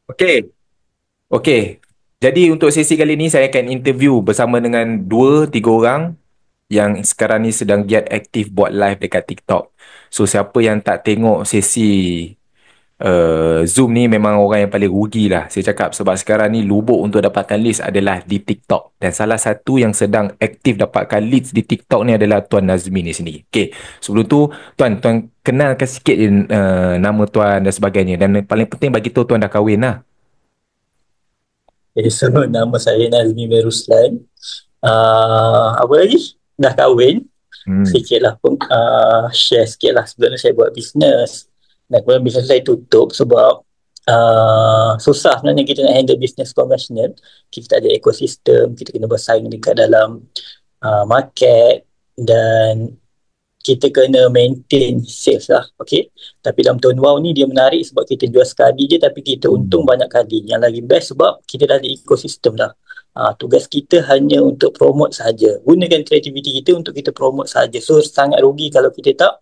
Okey, okey. Jadi untuk sesi kali ini saya akan interview bersama dengan dua, tiga orang yang sekarang ni sedang giat aktif buat live dekat TikTok. So siapa yang tak tengok sesi Zoom ni memang orang yang paling rugi lah. Saya cakap sebab sekarang ni lubuk untuk dapatkan leads adalah di TikTok. Dan salah satu yang sedang aktif dapatkan leads di TikTok ni adalah Tuan Nazmi ni sini. Okey, sebelum tu Tuan kenalkan sikit nama Tuan dan sebagainya. Dan paling penting bagi tahu Tuan dah kahwin lah. Okay, so nama saya Nazmi Beruslan. Apa lagi? Dah kahwin. Hmm. Sikit lah pun share sikit lah. Sebenarnya saya buat bisnes. Dan kemudian bisnes saya tutup sebab susah sebenarnya kita nak handle bisnes konvensional. Kita tak ada ekosistem. Kita kena bersaing dekat dalam market. Dan kita kena maintain sales lah. Okay. Tapi dalam Tone Wow ni dia menarik sebab kita jual sekali je tapi kita untung Hmm. banyak kali. Yang lagi best sebab kita dah ada ekosistem dah. Tugas kita hanya untuk promote saja. Gunakan kreativiti kita untuk kita promote saja. So sangat rugi kalau kita tak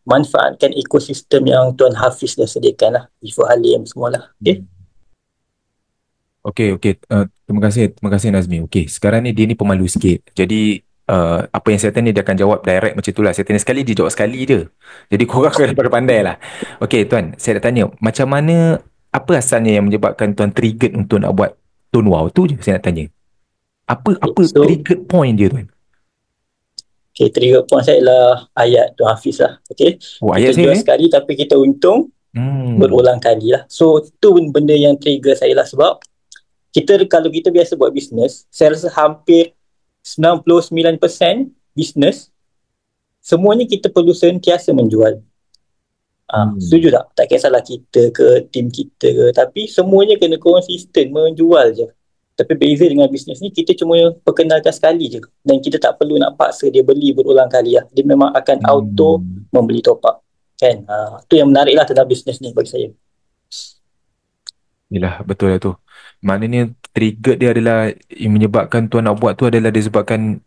manfaatkan ekosistem yang Tuan Hafiz dah sediakan lah. Ifu Halim semualah. Okay. Okey, okey. Terima kasih Nazmi. Okey, sekarang ni dia ni pemalu sikit. Jadi, apa yang saya tanya dia akan jawab direct macam itulah. Saya tanya sekali, dia jawab sekali je. Jadi, korang kena pandai-pandai lah. Okey, Tuan. Saya nak tanya, macam mana, apa asalnya yang menyebabkan Tuan triggered untuk nak buat Tone Wow tu je saya nak tanya. Okay. Apa So triggered point dia, Tuan? okay, trigger point saya ialah ayat Tuan Hafiz lah. Okay. Oh, Kita ayat saya jual ni? sekali tapi kita untung Hmm. berulang kali lah. So tu benda yang trigger saya lah sebab kalau kita biasa buat bisnes, saya rasa hampir 99% bisnes semuanya kita perlu sentiasa menjual. Hmm. Setuju tak? Tak kisahlah kita ke, tim kita ke, tapi semuanya kena konsisten menjual je. Tapi beza dengan bisnes ni, kita cuma perkenalkan sekali je. Dan kita tak perlu nak paksa dia beli berulang kali lah. Dia memang akan auto Hmm. membeli top up. Kan? Tu yang menarik lah tentang bisnes ni bagi saya. Yelah, betul lah tu. Maknanya trigger dia adalah yang menyebabkan Tuan nak buat tu adalah disebabkan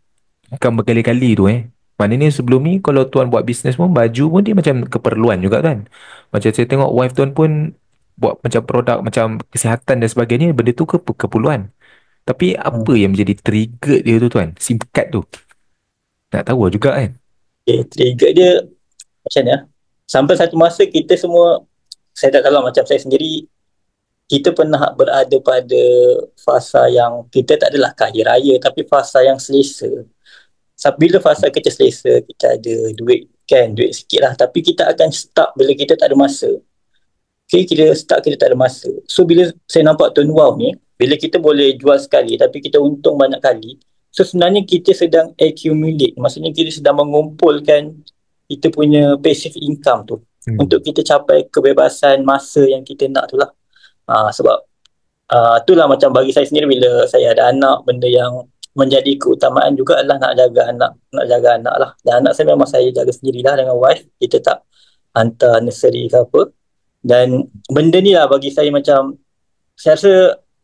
bukan berkali-kali tu Maknanya sebelum ni kalau tuan buat bisnes pun baju pun dia macam keperluan juga kan. Macam saya tengok wife tuan pun buat macam produk macam kesihatan dan sebagainya, benda tu keperluan. Tapi Hmm. apa yang menjadi trigger dia tu tuan? Singkat tu. Nak tahu juga kan. Okay, trigger dia macam ni lah. Sampai satu masa kita semua, saya tak tahu lah, macam saya sendiri, kita pernah berada pada fasa yang kita tak adalah kaya raya tapi fasa yang selesa. Bila fasa kita selesa, kita ada duit kan, duit sikit lah. Tapi kita akan stuck bila kita tak ada masa. Okay, kita stuck, kita tak ada masa. So bila saya nampak Tone Wow ni, bila kita boleh jual sekali tapi kita untung banyak kali, so sebenarnya kita sedang accumulate. Maksudnya kita sedang mengumpulkan kita punya passive income tu untuk Hmm. kita capai kebebasan masa yang kita nak tu lah. Sebab itulah macam bagi saya sendiri bila saya ada anak, benda yang menjadi keutamaan juga adalah nak jaga anak lah. Dan anak saya memang saya jaga sendirilah dengan wife. Kita tak hantar nursery ke apa. Dan benda ni lah bagi saya macam, saya rasa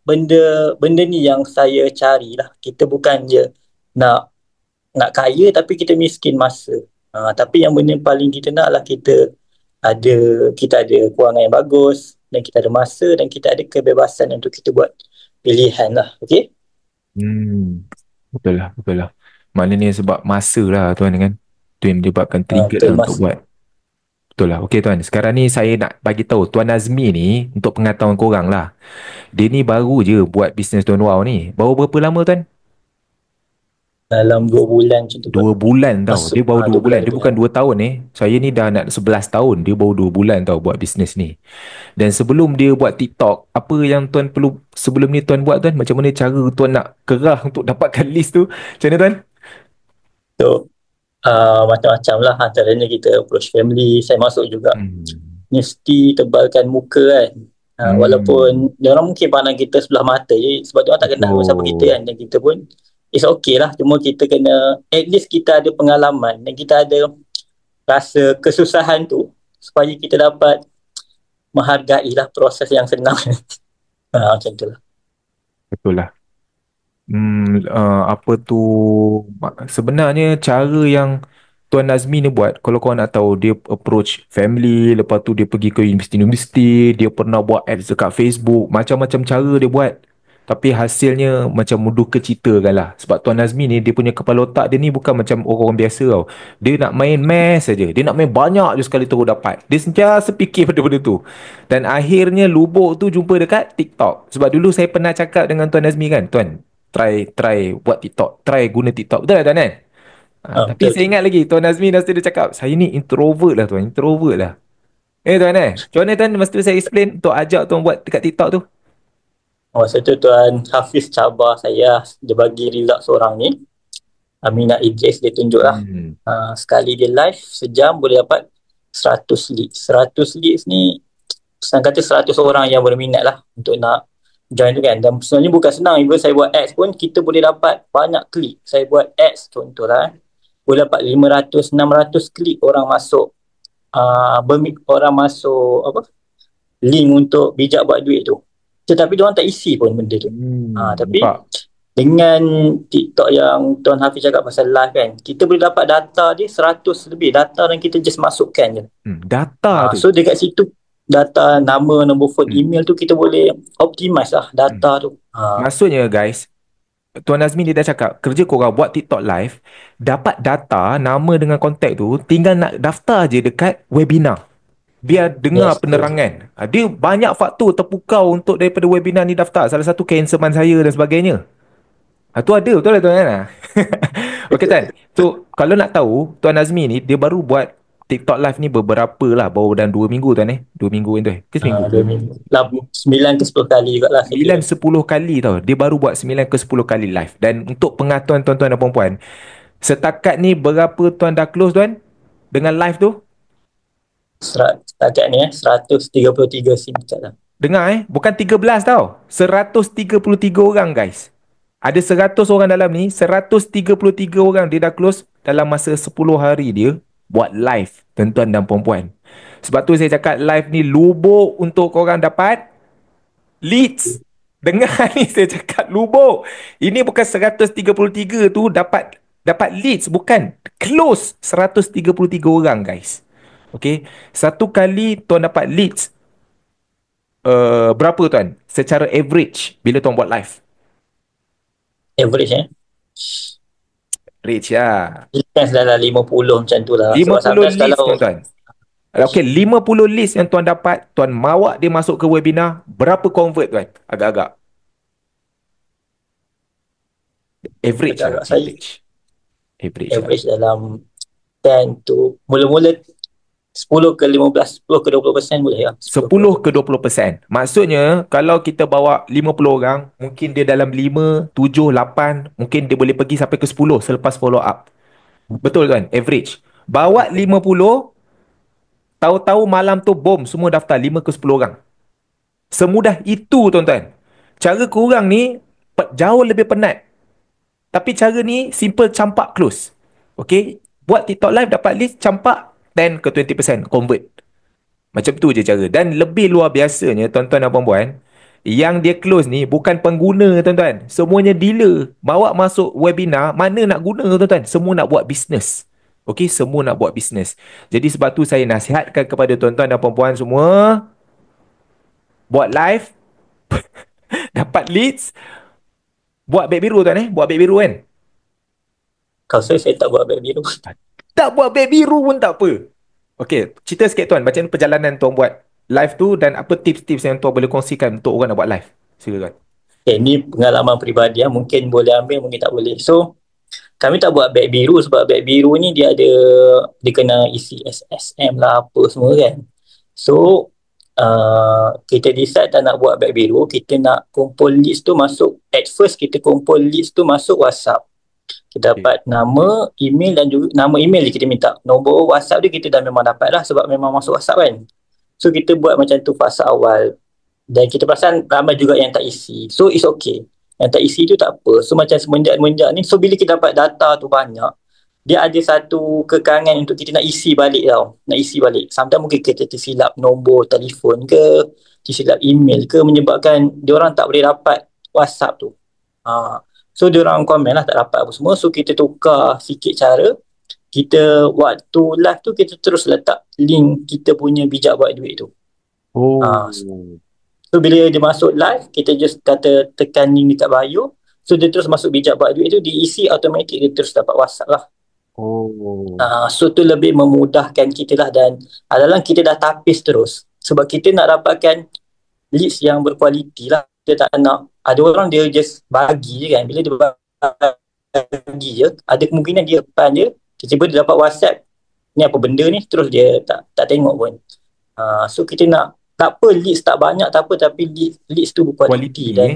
benda benda ni yang saya cari lah. Kita bukan je nak kaya tapi kita miskin masa. Tapi yang benda paling kita nak lah ada kita ada kewangan yang bagus dan kita ada masa dan kita ada kebebasan untuk kita buat pilihan lah. Okay? Hmm. Betul lah, betul lah. Maknanya sebab masa lah tuan kan. Tu yang menyebabkan trigger Betul lah untuk masa. buat. Betul lah. Okey tuan, sekarang ni saya nak bagi tahu Tuan Nazmi ni untuk pengetahuan korang lah. Dia ni baru je buat bisnes Don Wow ni. Baru berapa lama tuan? Dalam 2 bulan macam tu kot. 2 bulan tau. Masuk Dia baru dua 2 bulan bulan. 2 Dia bukan bulan. 2 tahun Saya ni dah nak 11 tahun. Dia baru 2 bulan tau buat bisnes ni. Dan sebelum dia buat TikTok, apa yang tuan perlu sebelum ni tuan buat tuan? Macam mana cara tuan nak kerah untuk dapatkan list tu? Macam mana tuan? So macam-macam lah, antaranya kita approach family. Saya masuk juga Hmm. mesti tebalkan muka kan. Hmm. Walaupun dia orang mungkin pandang kita sebelah mata je sebab dia orang tak kenal pun siapa kita Betul. kan, dan kita pun it's okay lah, cuma kita kena at least kita ada pengalaman dan kita ada rasa kesusahan tu supaya kita dapat menghargai lah proses yang senang. Macam tu lah. Betul lah. Apa tu sebenarnya cara yang Tuan Nazmi ni buat, kalau kau nak tahu, dia approach family, lepas tu dia pergi ke universiti-universiti, dia pernah buat ads dekat Facebook, macam-macam cara dia buat. Tapi hasilnya macam mudah kecitakan lah. Sebab Tuan Nazmi ni, dia punya kepala otak dia ni bukan macam orang biasa tau. Dia nak main math saja. Dia nak main banyak je sekali terus dapat. Dia sentiasa fikir pada benda tu. Dan akhirnya lubuk tu jumpa dekat TikTok. Sebab dulu saya pernah cakap dengan Tuan Nazmi kan, Tuan, try buat TikTok. Try guna TikTok. Betul tak Tuan kan? Tapi Betul saya betul. ingat lagi Tuan Nazmi dah dia cakap, saya ni introvert lah Tuan, introvert lah. Tuan macam mana Tuan, masa tu saya explain untuk ajak Tuan buat dekat TikTok tu. Masa tu Tuan Hafiz cabar saya, dia bagi result seorang ni, Aminah Idris, dia tunjuk lah. Hmm. Sekali dia live, sejam boleh dapat 100 leads. 100 leads ni, senang kata 100 orang yang berminat lah untuk nak join tu kan. Dan sebenarnya bukan senang. Even saya buat ads pun, kita boleh dapat banyak klik. Saya buat ads contoh lah. Boleh dapat 500, 600 klik orang masuk. Orang masuk apa link untuk bijak buat duit tu. Tetapi diorang tak isi pun benda tu. Tapi Nampak? dengan TikTok yang Tuan Hafiz cakap pasal live kan, kita boleh dapat data dia 100 lebih data dan kita just masukkan je. Data tu. So dekat situ data nama, nombor phone, Hmm. email tu kita boleh optimize lah data tu. Maksudnya guys, Tuan Nazmi dia dah cakap, kerja korang buat TikTok live, dapat data, nama dengan kontak tu, tinggal nak daftar je dekat webinar. Biar dengar Yes, betul. penerangan. Dia banyak faktor terpukau untuk daripada webinar ni daftar. Salah satu cancerman saya dan sebagainya. Tu ada betul lah Tuan kan? Okey Betul, Tuan. betul. So kalau nak tahu Tuan Nazmi ni dia baru buat TikTok live ni beberapa lah, baru dalam 2 minggu Tuan 2 minggu tu ke seminggu? 2 minggu. 9 ke 10 kali juga lah saya kira. 9-10 kali tau. Dia baru buat 9 ke 10 kali live. Dan untuk pengetahuan tuan-tuan dan puan-puan, setakat ni berapa Tuan dah close Tuan dengan live tu? Setakat ni 133 SIM card lah. Dengar bukan 13 tau. 133 orang guys. Ada 100 orang dalam ni, 133 orang dia dah close dalam masa 10 hari dia buat live, tuan-tuan dan puan-puan. Sebab tu saya cakap live ni lubuk untuk korang dapat leads. Dengar ni saya cakap lubuk. Ini bukan 133 tu dapat leads, bukan close 133 orang guys. Okay, satu kali tuan dapat leads berapa tuan? Secara average bila tuan buat live. Average Rich ya. Depends dalam 50 macam tu lah. Sebab 50 sometimes list kalau tuan-tuan. Okey, 50 list yang tuan dapat, tuan mawak dia masuk ke webinar, berapa convert tuan? Agak-agak. Average lah, agak-agak saya average. Average lah. average dalam 10 tu mula-mula 10 ke 15, 10 ke 20% boleh lah. 10 ke 20%. Maksudnya, kalau kita bawa 50 orang, mungkin dia dalam 5, 7, 8, mungkin dia boleh pergi sampai ke 10 selepas follow up. Betul tuan? Average. Bawa 50, tahu-tahu malam tu bom, semua daftar 5 ke 10 orang. Semudah itu tuan-tuan. Cara kurang ni jauh lebih penat. Tapi cara ni simple, campak close. Okay. Buat TikTok live dapat list, campak 10 ke 20% convert. Macam tu je cara. Dan lebih luar biasanya tuan-tuan dan puan-puan, yang dia close ni bukan pengguna tuan-tuan. Semuanya dealer. Bawa masuk webinar, mana nak guna tuan-tuan? Semua nak buat bisnes. Okay, semua nak buat bisnes. Jadi sebab tu saya nasihatkan kepada tuan-tuan dan puan-puan semua, buat live, dapat leads, buat beg biru tuan buat beg biru kan? Kalau saya tak buat beg biru. Tak buat beg biru pun tak apa. Okey, cerita sikit tuan, macam mana perjalanan tuan buat live tu dan apa tips-tips yang tuan boleh kongsikan untuk orang nak buat live? Silakan. Okay, ni pengalaman peribadi mungkin boleh ambil, mungkin tak boleh. So kami tak buat beg biru sebab beg biru ni dia kena isi SSM lah apa semua kan. So kita decide tak nak buat beg biru, kita nak kumpul list tu masuk. At first kita kumpul list tu masuk WhatsApp. Kita Okay. dapat nama, email dan juga nama email je kita minta. Nombor WhatsApp dia kita dah memang dapat lah sebab memang masuk WhatsApp kan. So kita buat macam tu fasa awal. Dan kita perasan ramai juga yang tak isi. So it's okay. Yang tak isi tu tak apa. So macam semenjak ni, so bila kita dapat data tu banyak, dia ada satu kekangan untuk kita nak isi balik tau. Nak isi balik. Sometimes mungkin kita tersilap nombor telefon ke, tersilap email ke, menyebabkan diorang tak boleh dapat WhatsApp tu. So diorang komen lah tak dapat apa semua. So kita tukar sikit cara. kita waktu live tu kita terus letak link kita punya bijak buat duit tu. Oh. So bila dia masuk live, kita just kata tekan link dekat bio, so dia terus masuk bijak buat duit tu, diisi automatic, dia terus dapat WhatsApp lah. Oh. So tu lebih memudahkan kita lah, dan adalah kita dah tapis terus sebab kita nak dapatkan leads yang berkualiti lah. Kita tak nak ada orang dia just bagi je kan, bila dia bagi je, ada kemungkinan dia depan dia tiba-tiba dia dapat WhatsApp, ni apa benda ni, terus dia tak tengok pun. So kita nak, tak apa leads tak banyak tak apa, tapi leads tu berkualiti Quality, dan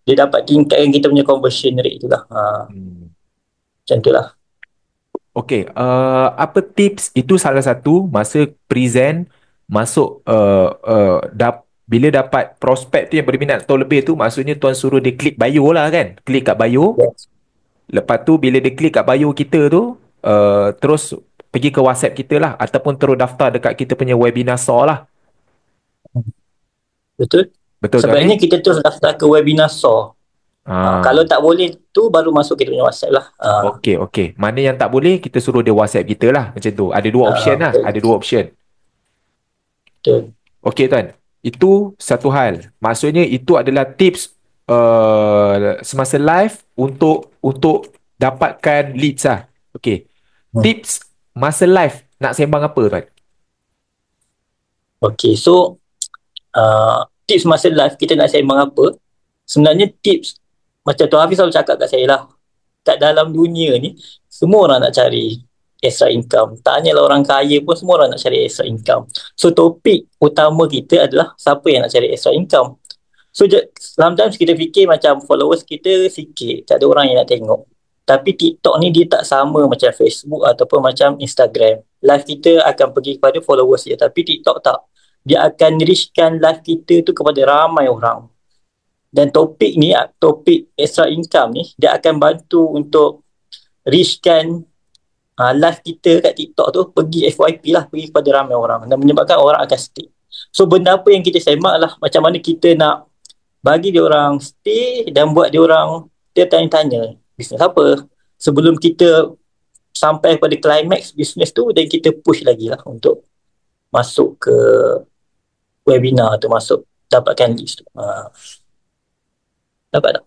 dia dapat tingkatkan kita punya conversion rate tu lah. Macam tu lah. Okay, apa tips itu salah satu masa present masuk bila dapat prospek tu yang berminat atau lebih tu, maksudnya tuan suruh dia klik bio lah kan, klik kat bio. Yes. Lepas tu bila dia klik kat bio kita tu, terus pergi ke WhatsApp kita lah, ataupun terus daftar dekat kita punya webinar store lah. Betul. Betul tuan Sebaiknya kita terus daftar ke webinar store. Kalau tak boleh tu baru masuk kita punya WhatsApp lah. Okey. Mana yang tak boleh, kita suruh dia WhatsApp kita lah. Macam tu. Ada dua option lah. Betul. Ada dua option. Betul. Okey tuan. Itu satu hal. Maksudnya itu adalah tips semasa live untuk dapatkan leads lah. Okey. Tips masa live nak sembang apa tuan? Okay, so tips masa live kita nak sembang apa, sebenarnya tips macam Tuan Hafiz selalu cakap kat saya lah, kat dalam dunia ni semua orang nak cari extra income, tak hanyalah orang kaya pun, semua orang nak cari extra income. So topik utama kita adalah siapa yang nak cari extra income. So sometimes kita fikir macam followers kita sikit, tak ada orang yang nak tengok, tapi TikTok ni dia tak sama macam Facebook ataupun macam Instagram. Live kita akan pergi kepada followers dia, tapi TikTok tak, dia akan reachkan live kita tu kepada ramai orang. Dan topik ni, topik extra income ni, dia akan bantu untuk reachkan live kita kat TikTok tu pergi FYP lah, pergi kepada ramai orang, dan menyebabkan orang akan stay. So benda apa yang kita semak lah, macam mana kita nak bagi dia orang stay dan buat dia orang dia tanya-tanya bisnes apa sebelum kita sampai pada climax bisnes tu, dan kita push lagi lah untuk masuk ke webinar tu, masuk dapatkan leads tu. Dapat tak?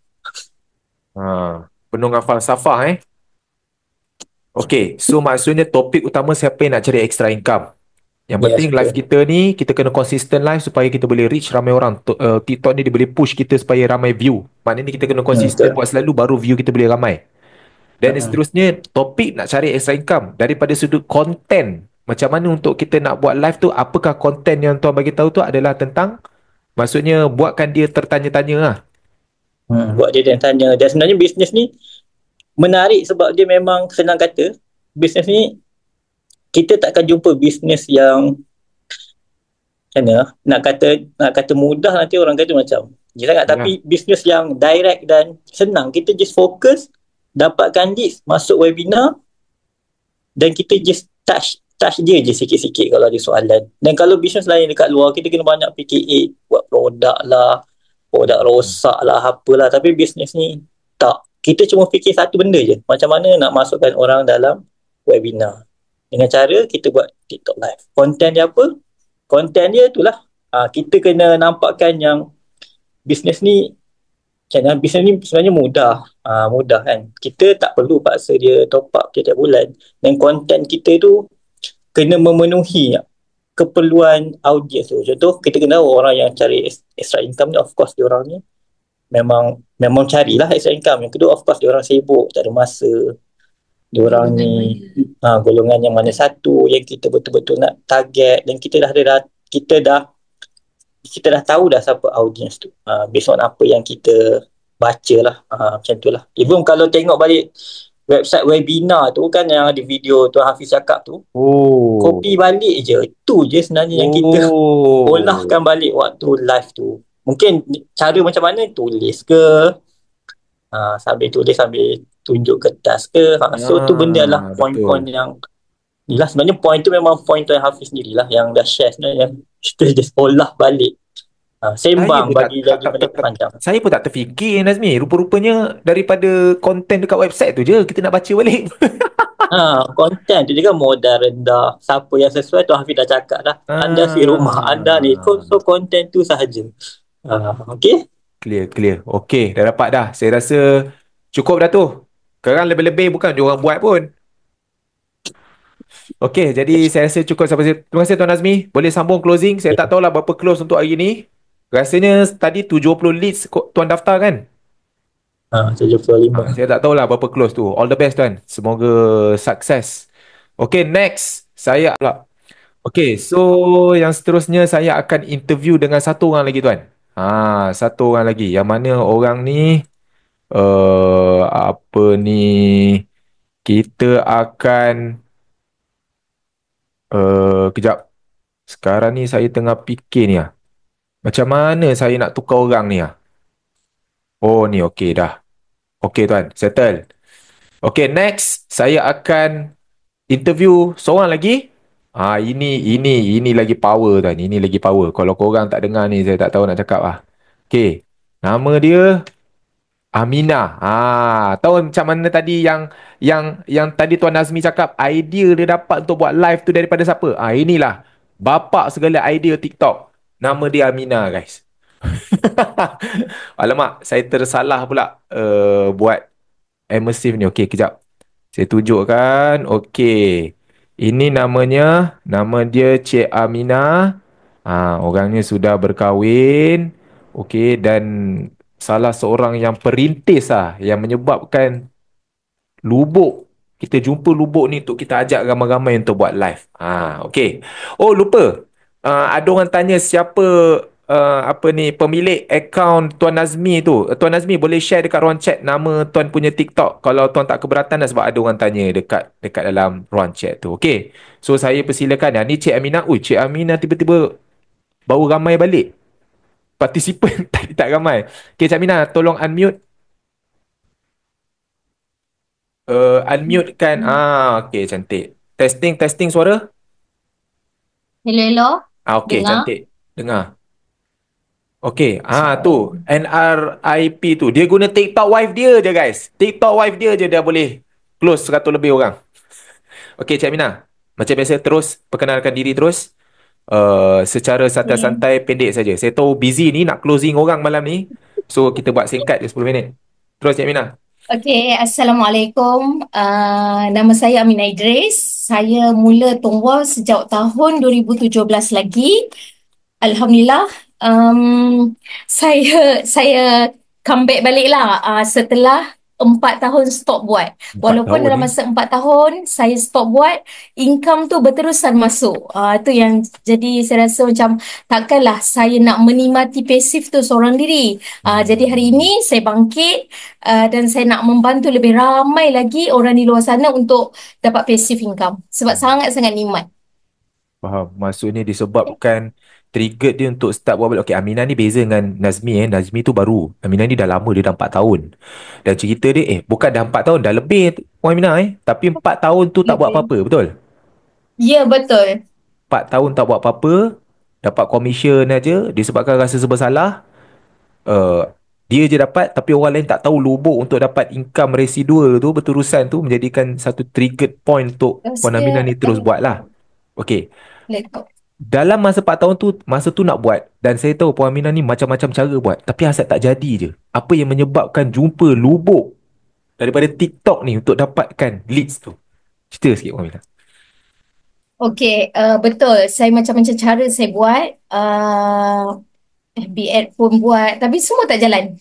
Penuh dengan falsafah Okay, so maksudnya topik utama siapa yang nak cari extra income. Yang penting live kita ni, kita kena konsisten live supaya kita boleh reach ramai orang. TikTok ni dia boleh push kita supaya ramai view. Maknanya kita kena konsisten buat selalu, baru view kita boleh ramai. Dan seterusnya, topik nak cari extra income daripada sudut konten. Macam mana untuk kita nak buat live tu, apakah konten yang tuan bagi tahu tu adalah tentang, maksudnya buatkan dia tertanya-tanya lah. Buat dia tanya. Dan sebenarnya bisnes ni menarik sebab dia memang, senang kata, bisnes ni kita takkan jumpa bisnes yang nak kata mudah, nanti orang kata macam gila sangat, tapi bisnes yang direct dan senang. Kita just fokus dapatkan leads, masuk webinar, dan kita just touch dia je sikit-sikit kalau ada soalan. Dan kalau bisnes lain dekat luar, kita kena banyak fikir, buat produk lah, produk rosak lah, apalah. Tapi bisnes ni tak, kita cuma fikir satu benda je, macam mana nak masukkan orang dalam webinar. Dengan cara kita buat TikTok live. Konten dia apa? Konten dia itulah, kita kena nampakkan yang bisnes ni, bisnes ni sebenarnya mudah kan. Kita tak perlu paksa dia top up tiap bulan. Dan konten kita tu kena memenuhi keperluan audiens tu. Contoh, kita kena orang yang cari extra income ni, of course dia orang ni memang carilah extra income. Yang kedua, of course dia orang sibuk, tak ada masa. Diorang ni golongan yang mana satu yang kita betul-betul nak target, dan kita dah tahu dah siapa audience tu, based on apa yang kita baca lah, macam tu lah. Even kalau tengok balik website webinar tu kan, yang ada video Tuan Hafiz cakap tu, copy balik je, tu je sebenarnya yang kita olahkan balik waktu live tu. Mungkin cara macam mana, tulis ke, sambil tulis sambil tunjuk kertas ke, so tu benda lah poin-poin yang ni lah. Sebenarnya poin tu memang poin Tuan Hafiz sendiri lah yang dah share sebenarnya, yang kita just olah balik, sembang bagi lagi benda panjang. Saya pun tak terfikir Nazmi, rupa-rupanya daripada konten dekat website tu je kita nak baca balik. Konten tu juga modal rendah. Siapa yang sesuai tu Hafiz dah cakap dah. Anda si rumah anda ni, Ah, so konten tu sahaja. Okay? clear, clear. Okey, dah dapat dah. Saya rasa cukup dah tu. Sekarang lebih-lebih bukan diorang buat pun. Okey, jadi saya rasa cukup sampai sini. Terima kasih Tuan Azmi. Boleh sambung closing. Saya tak tahulah berapa close untuk hari ni. Rasanya tadi 70 leads Tuan daftar kan? 75. Saya tak tahulah berapa close tu. All the best Tuan. Semoga sukses. Okey, next. Saya pula. Okey, so yang seterusnya saya akan interview dengan satu orang lagi Tuan. Satu orang lagi. Yang mana orang ni apa ni, kita akan kejap. Sekarang ni saya tengah fikir ni macam mana saya nak tukar orang ni Oh ni okey dah. Okey tuan, settle. Okey, next saya akan interview seorang lagi. Ini lagi power tuan. Ini lagi power. Kalau korang tak dengar ni saya tak tahu nak cakap Okey. Nama dia Aminah. Tahu macam mana tadi yang tadi Tuan Nazmi cakap idea dia dapat untuk buat live tu daripada siapa? Inilah bapak segala idea TikTok. Nama dia Aminah, guys. Alamak, saya tersalah pula buat immersive ni. Okey, kejap. Saya tunjukkan. Okey. Ini nama dia Cik Aminah. Orangnya sudah berkahwin. Okey, dan salah seorang yang perintis yang menyebabkan Lubuk. Kita jumpa Lubuk ni untuk kita ajak ramai-ramai untuk buat live. Okey. Oh, lupa. Ada orang tanya siapa apa ni pemilik akaun Tuan Nazmi tu. Tuan Nazmi boleh share dekat ruang chat nama tuan punya TikTok kalau tuan tak keberatan sebab ada orang tanya dekat dekat dalam ruang chat tu. Okey. So saya persilakan. Ni Cik Aminah. Ui, Cik Aminah tiba-tiba baru ramai balik. Partisipan tadi tak ramai. Okey, Cik Aminah tolong unmute. Unmute kan. Okey, cantik. Testing, testing suara. Hello, hello. Okey, Dengar? cantik. Dengar. Okey, tu So, NRIP tu. Dia guna TikTok wife dia je, guys. TikTok wife dia je dia boleh close 100 lebih orang. Okey, Cik Aminah. Macam biasa terus perkenalkan diri terus. Secara okay. santai-santai pendek saja. Saya tahu busy ni nak closing orang malam ni. So kita buat singkat je 10 minit. Terus Cik Aminah. Okay, Assalamualaikum. Nama saya Aminah Idris. Saya mula Tonggua sejak tahun 2017 lagi. Alhamdulillah, saya comeback balik lah setelah 4 tahun stop buat. 4 Walaupun tahun dalam ni. masa 4 tahun saya stop buat, income tu berterusan masuk. Itu yang jadi saya rasa macam takkanlah saya nak menikmati pasif tu seorang diri. Jadi hari Hmm. ini saya bangkit dan saya nak membantu lebih ramai lagi orang di luar sana untuk dapat passive income. Sebab sangat-sangat nikmat. Faham. Maksudnya disebabkan trigger dia untuk start buat balik. Okey, Aminah ni beza dengan Nazmi. Nazmi tu baru. Aminah ni dah lama. Dia dah 4 tahun. Dan cerita dia, bukan dah 4 tahun. Dah lebih Puan Aminah Tapi 4 tahun tu tak buat Lebih. apa-apa. Betul? Ya, betul. 4 tahun tak buat apa-apa. Dapat commission aja. Disebabkan rasa serba salah. Uh, dia je dapat. Tapi orang lain tak tahu lubuk untuk dapat income residual tu. Berterusan tu. Menjadikan satu trigger point untuk Puan Rasa Aminah ni terus buat lah. Okey. laptop. Dalam masa 4 tahun tu, masa tu nak buat. Dan saya tahu Puan Aminah ni macam-macam cara buat. Tapi asal tak jadi je. Apa yang menyebabkan jumpa lubuk daripada TikTok ni untuk dapatkan leads tu? Cerita sikit Puan Aminah. Okey, betul. Saya macam-macam cara saya buat. FB ad pun buat, tapi semua tak jalan.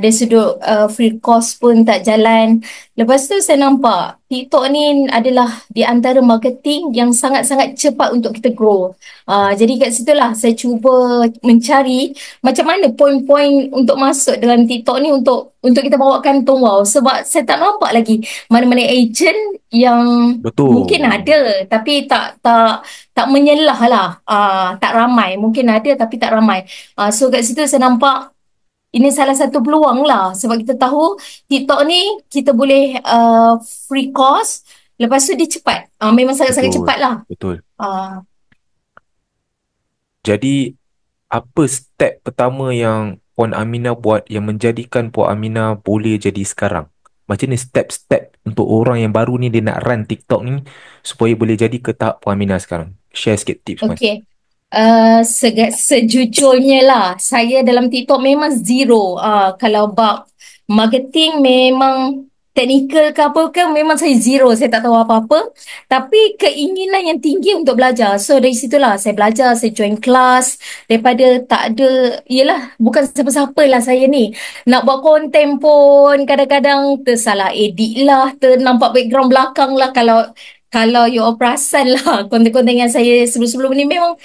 Dari sudut free cost pun tak jalan. Lepas tu saya nampak TikTok ni adalah di antara marketing yang sangat-sangat cepat untuk kita grow. Jadi kat situlah saya cuba mencari macam mana poin-poin untuk masuk dalam TikTok ni untuk kita bawakan Tong Wow. Sebab saya tak nampak lagi mana-mana agent yang mungkin Betul. ada tapi tak menyelah lah. Tak ramai. Mungkin ada tapi tak ramai. So kat situ saya nampak ini salah satu peluang lah sebab kita tahu TikTok ni kita boleh free cost, lepas tu dia cepat. Memang sangat-sangat Betul. cepat lah. Betul. Uh, Jadi, apa step pertama yang Puan Aminah buat yang menjadikan Puan Aminah boleh jadi sekarang? macam ni step-step untuk orang yang baru ni dia nak run TikTok ni supaya boleh jadi ke tahap Puan Aminah sekarang. Share sikit tips, Puan. Okey. Sejujurnya lah, saya dalam TikTok memang zero. Kalau bab marketing memang technical ke apa ke memang saya zero. Saya tak tahu apa-apa. Tapi keinginan yang tinggi untuk belajar. So dari situlah saya belajar, saya join kelas. Daripada tak ada, yelah bukan siapa-siapa lah saya ni. Nak buat konten pun kadang-kadang tersalah edit lah, ternampak background belakang lah. Kalau you all perasan lah konten-konten yang saya sebelum-sebelum ni memang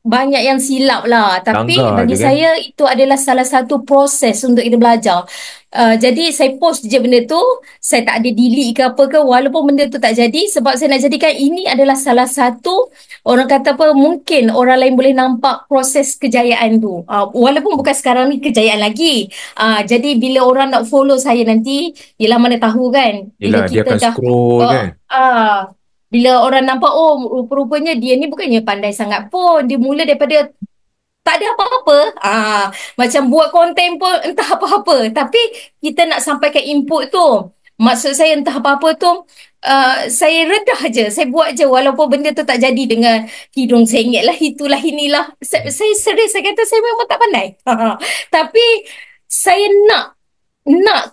banyak yang silap lah. Tapi Langgar bagi je kan? saya itu adalah salah satu proses untuk kita belajar. Jadi saya post je benda tu, saya tak ada delete ke apa ke walaupun benda tu tak jadi, sebab saya nak jadikan ini adalah salah satu, orang kata apa, mungkin orang lain boleh nampak proses kejayaan tu. Walaupun bukan sekarang ni kejayaan lagi. Jadi bila orang nak follow saya nanti, yelah mana tahu kan, bila Yelah, dia kita akan dah scroll uh, kan? bila orang nampak, oh rupa-rupanya dia ni bukannya pandai sangat pun. Dia mula daripada tak ada apa-apa. Macam buat konten pun entah apa-apa. Tapi kita nak sampaikan input tu. Maksud saya entah apa-apa tu, saya redah je. Saya buat je walaupun benda tu tak jadi dengan hidung sengit lah, itulah inilah. Saya serius, saya kata saya memang tak pandai. Tapi saya nak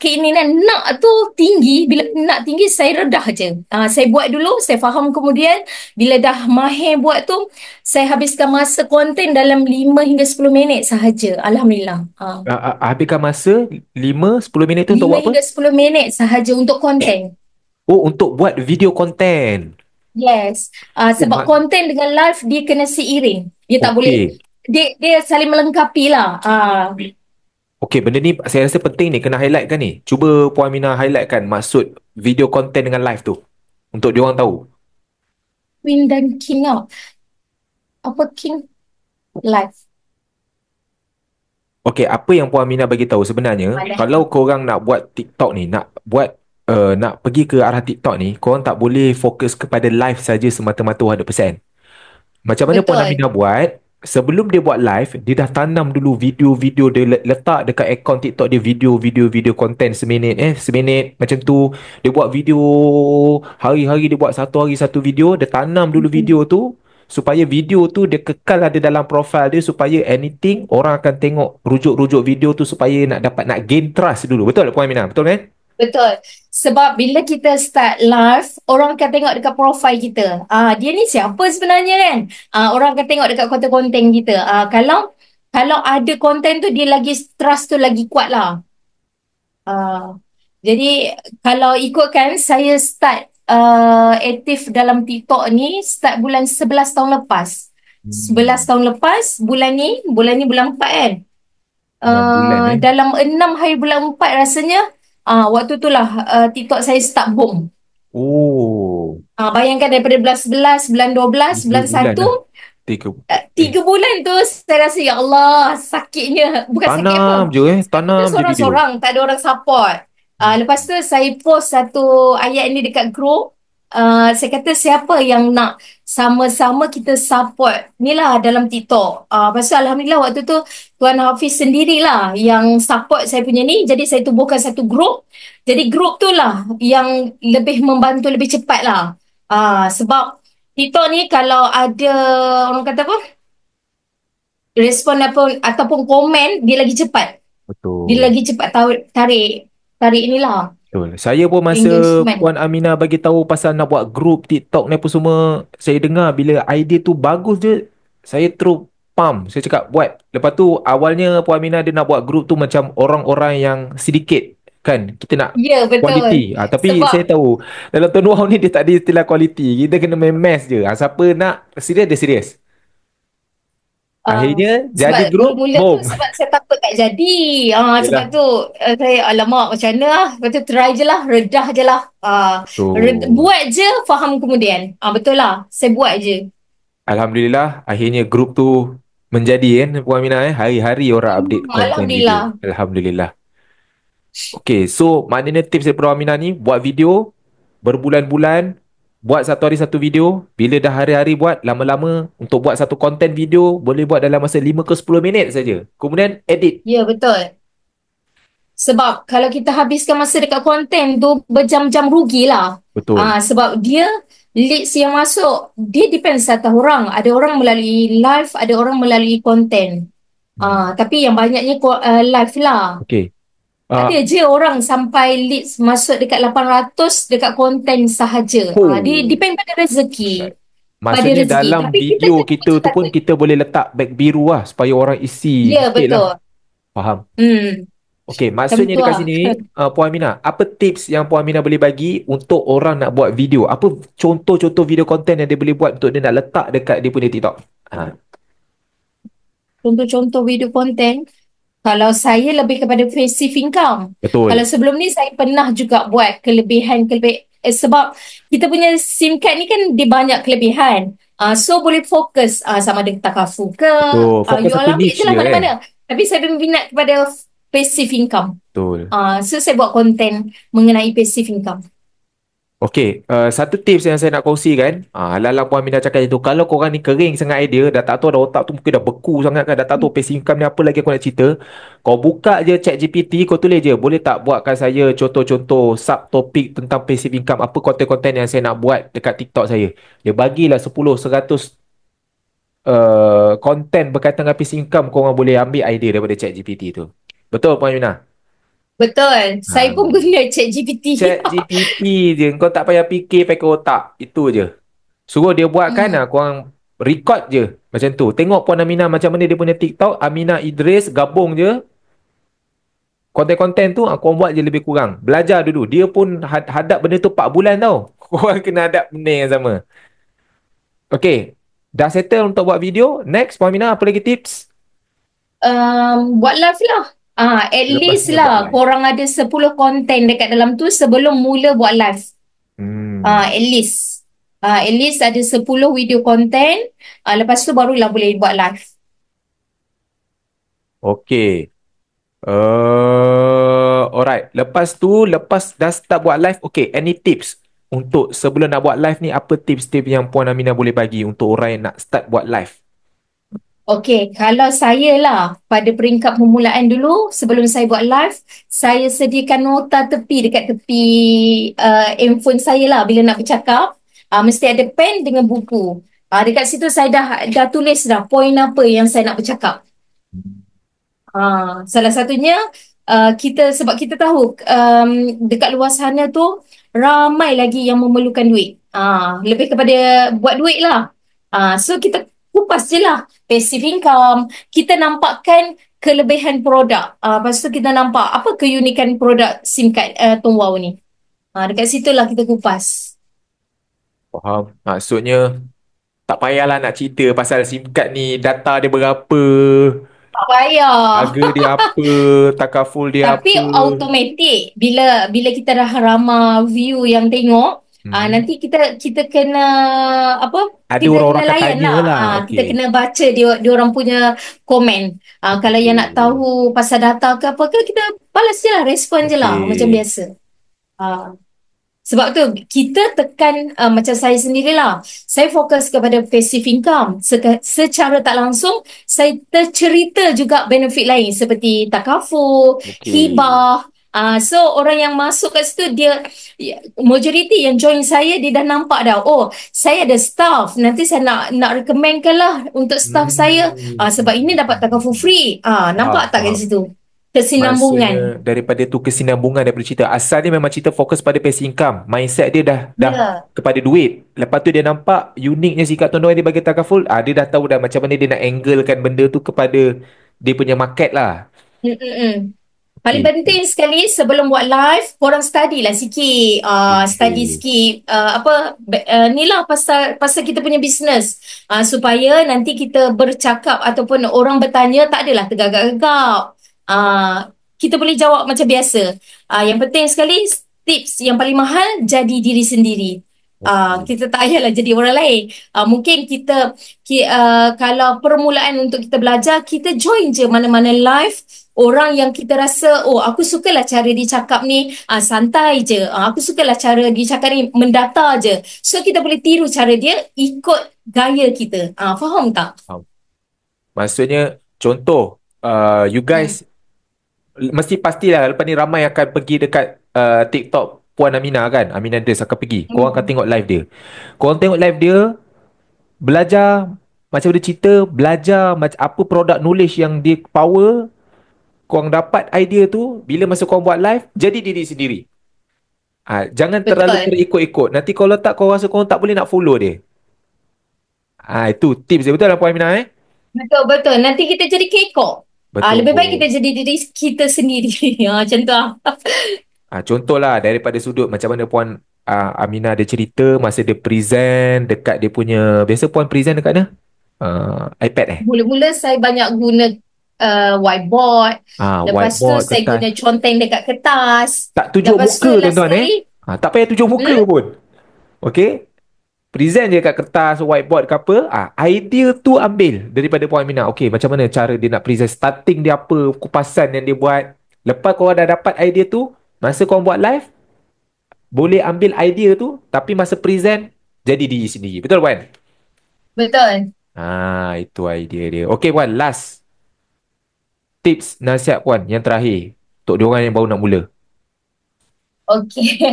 keinginan nak tu tinggi. Bila nak tinggi saya redah je. Saya buat dulu, saya faham, kemudian bila dah mahir buat tu, saya habiskan masa konten dalam 5 hingga 10 minit sahaja. Alhamdulillah. Habiskan masa 5-10 minit tu untuk 5 buat apa? hingga 10 minit sahaja untuk konten. Oh, untuk buat video konten. Yes. Oh, Sebab konten dengan live dia kena seiring. Dia tak boleh, okey. dia saling melengkapi lah. Okey, benda ni saya rasa penting ni, kena highlight kan ni. Cuba Puan Aminah highlightkan maksud video konten dengan live tu untuk diorang tahu. Queen dan King out. Apa King? Live. Okey, apa yang Puan Aminah bagi tahu sebenarnya, Mana? kalau korang nak buat TikTok ni, nak pergi ke arah TikTok ni, korang tak boleh fokus kepada live saja semata-mata 100%. Macam mana Puan Betul. Aminah buat, sebelum dia buat live, dia dah tanam dulu video-video, dia letak dekat akaun TikTok dia video konten seminit macam tu. Dia buat video hari-hari, dia buat satu hari satu video, dia tanam dulu video tu supaya video tu dia kekal ada dalam profil dia, supaya anything orang akan tengok rujuk-rujuk video tu supaya nak gain trust dulu. Betul tak Puan Aminah? Betul kan? Betul. Sebab bila kita start live, orang akan tengok dekat profil kita. Dia ni siapa sebenarnya kan? Orang akan tengok dekat konten-konten kita. Kalau ada konten tu, dia lagi trust tu lagi kuat lah. Jadi kalau ikutkan, saya start aktif dalam TikTok ni start bulan 11 tahun lepas. 11 tahun lepas, bulan ni bulan 4 kan? 6 bulan Dalam 6 hari bulan 4 rasanya, waktu tu lah TikTok saya start boom. Oh, Bayangkan daripada bulan 11, bulan 12, 3 bulan bulan 1, dah. 3 bulan tu saya rasa ya Allah sakitnya. Bukan sakit apa, Tanam je kita tanam je video. seorang-seorang, tak ada orang support. Lepas tu saya post satu ayat ni dekat group. Saya kata siapa yang nak sama-sama kita support ni lah dalam TikTok. Lepas tu Alhamdulillah waktu tu Tuan Hafiz sendirilah yang support saya punya ni. Jadi saya tubuhkan satu group. Jadi group tu lah yang lebih membantu lebih cepat lah. Sebab TikTok ni kalau ada orang kata apa, respon apa ataupun komen, dia lagi cepat. Betul. Dia lagi cepat tarik inilah Betul. Saya pun masa engagement. Puan Aminah bagi tahu pasal nak buat grup TikTok ni apa semua, saya dengar bila idea tu bagus je, saya terus pam, saya cakap buat. Lepas tu awalnya Puan Aminah dia nak buat grup tu macam orang-orang yang sedikit kan, kita nak Ya, betul. quality. Tapi Sebab saya tahu dalam turn wow ni dia tak ada istilah quality, kita kena main mass je. Siapa nak serius dia serius. Akhirnya jadi sebab grup, mula-mula tu boom. sebab saya takut tak jadi. Sebab Yelah. tu saya alamak macam mana lah. Lepas tu try je lah, redah je lah. Betul. Buat je, faham kemudian. Betul lah, saya buat je. Alhamdulillah, akhirnya grup tu menjadi kan Puan Aminah hari-hari orang update konten Alhamdulillah. video. Alhamdulillah. Okay, so maknanya tips daripada Puan Aminah ni, buat video berbulan-bulan, buat satu hari satu video. Bila dah hari-hari buat, lama-lama untuk buat satu konten video boleh buat dalam masa 5 ke 10 minit saja. Kemudian edit. Ya, betul. Sebab kalau kita habiskan masa dekat konten tu berjam-jam rugilah. Betul. Sebab dia leads yang masuk, dia depends atas orang. Ada orang melalui live, ada orang melalui konten. Tapi yang banyaknya live lah. Okey. Ada je orang sampai leads masuk dekat 800 dekat konten sahaja. Dia Oh. depend pada rezeki. Pada Maksudnya rezeki. dalam Tapi kita video kena kita tu pun takut. kita boleh letak back biru lah supaya orang isi Ya, sikit lah. betul. Faham? Hmm. Okey, Macam maksudnya tu dekat lah. sini Puan Aminah, apa tips yang Puan Aminah boleh bagi untuk orang nak buat video? Apa contoh-contoh video konten yang dia boleh buat untuk dia nak letak dekat dia punya TikTok? Contoh-contoh video konten. Kalau saya lebih kepada passive income. Kalau Betul. sebelum ni saya pernah juga buat kelebihan-kelebihan. Sebab kita punya SIM card ni kan dia banyak kelebihan. So boleh fokus sama ada takaful ke, Betul. Fokus jual satu ambil je niche lah je kan? mana-mana. Tapi saya berminat kepada passive income. Betul. So saya buat konten mengenai passive income. Okey, satu tips yang saya nak kongsikan, ala-ala Puan Aminah cakap itu, kalau korang ni kering sangat idea, dah tak tahu dah otak tu mungkin dah beku sangat kan, dah tak tahu passive income ni apa lagi aku nak cerita, kau buka je ChatGPT, kau tulis je, boleh tak buatkan saya contoh-contoh subtopik tentang passive income, apa konten-konten yang saya nak buat dekat TikTok saya. Dia bagilah 10, 100 konten berkaitan dengan passive income, korang boleh ambil idea daripada ChatGPT tu. Betul Puan Aminah? Betul. Saya pun Ha. guna ChatGPT. ChatGPT je, kau tak payah fikir pakai otak, itu je. Suruh dia buatkan lah, korang record je macam tu. Tengok Puan Aminah macam mana dia punya TikTok, Aminah Idris, gabung je konten-konten tu, korang buat je lebih kurang. Belajar dulu. Dia pun hadap benda tu 4 bulan tau. Korang kena hadap benda yang sama. Okay, dah settle untuk buat video. Next Puan Aminah, apa lagi tips? Buat live lah. At least Lepasnya buat lah live. korang ada 10 konten dekat dalam tu sebelum mula buat live. At least. At least ada 10 video konten. Lepas tu barulah boleh buat live. Okay. Alright. Lepas tu, lepas dah start buat live, okay, any tips untuk sebelum nak buat live ni, apa tips-tips yang Puan Aminah boleh bagi untuk orang yang nak start buat live? Okay, kalau saya lah pada peringkat permulaan dulu sebelum saya buat live, saya sediakan nota tepi dekat tepi handphone saya lah bila nak bercakap. Mesti ada pen dengan buku. Dekat situ saya dah tulis dah poin apa yang saya nak bercakap. Salah satunya sebab kita tahu dekat luar sana tu ramai lagi yang memerlukan duit. Lebih kepada buat duit lah. So kita kupas je lah passive income. Kita nampakkan kelebihan produk. Lepas tu kita nampak apa keunikan produk SIM card Tong Wow ni. Dekat situlah kita kupas. Faham? Maksudnya, tak payahlah nak cerita pasal SIM card ni, data dia berapa, Tak payah. harga dia apa, takaful dia Tapi apa. automatik bila kita dah ramai view yang tengok, nanti kita kena apa? Ada Kita kena orang-orang akan layan tanya lah. lah. Kita Okay. kena baca dia orang punya komen. Kalau yang nak tahu pasal data ke apa ke, kita balas je lah, respon je lah macam Okay. biasa. Sebab tu kita tekan macam saya sendirilah. Saya fokus kepada passive income. Secara tak langsung saya tercerita juga benefit lain seperti takaful, Okay. hibah. So orang yang masuk kat situ majoriti yang join saya dia dah nampak dah. Oh, saya ada staff. Nanti saya nak recommendkan lah untuk staff saya. Sebab ini dapat takaful free. Nampak tak kat Faham. situ? Kesinambungan. Maksudnya daripada tu kesinambungan daripada cerita. Asalnya memang cerita fokus pada passive income. Mindset dia dah Ya. kepada duit. Lepas tu dia nampak uniknya sikap Tuan dia bagi takaful. Dia dah tahu dah macam mana dia nak anglekan benda tu kepada dia punya market lah. Paling Okay. penting sekali sebelum buat live, korang study lah sikit. Study sikit ni lah pasal kita punya business. Supaya nanti kita bercakap ataupun orang bertanya tak adalah tergagap-gagap. Kita boleh jawab macam biasa. Yang penting sekali tips yang paling mahal, jadi diri sendiri. Kita tak payahlah jadi orang lain. Mungkin kalau permulaan untuk kita belajar, kita join je mana-mana live orang yang kita rasa, oh aku sukalah cara dia cakap ni, santai je. Aku sukalah cara dia cakap ni, mendata je. So kita boleh tiru cara dia, ikut gaya kita. Faham tak? Maksudnya contoh, you guys Mesti pastilah lepas ni ramai akan pergi dekat TikTok Puan Amina kan. Amina Dress akan pergi. Korang akan Hmm. tengok live dia. Korang tengok live dia, belajar macam dia cerita, belajar macam apa produk knowledge yang dia power. Korang dapat idea tu, bila masa korang buat live, jadi diri sendiri. Jangan terlalu Betul. terikut-ikut. Nanti kalau tak, korang rasa korang tak boleh nak follow dia. Itu tips dia. Betul lah Puan Amina Betul, betul. Nanti kita jadi kekok. Lebih baik kita Betul. jadi diri kita sendiri. Macam tu lah. Contohlah daripada sudut macam mana Puan Amina ada cerita masa dia present dekat dia punya, biasa Puan present dekat mana? iPad Mula-mula saya banyak guna whiteboard. Lepas tu Whiteboard, saya kertas. guna conteng dekat kertas. Tak tunjuk Lepas tu muka last tuan-tuan sekali, Tak payah tunjuk muka hmm? pun. Okay. Present je kat kertas, whiteboard ke apa. Idea tu ambil daripada Puan Amina. Okay, macam mana cara dia nak present. Starting dia apa, kupasan yang dia buat. Lepas korang dah dapat idea tu, masa korang buat live, boleh ambil idea tu, tapi masa present, jadi diri sendiri. Betul Puan? Betul. Itu idea dia. Okay Puan, last tips nasihat Puan yang terakhir untuk diorang yang baru nak mula. Okay.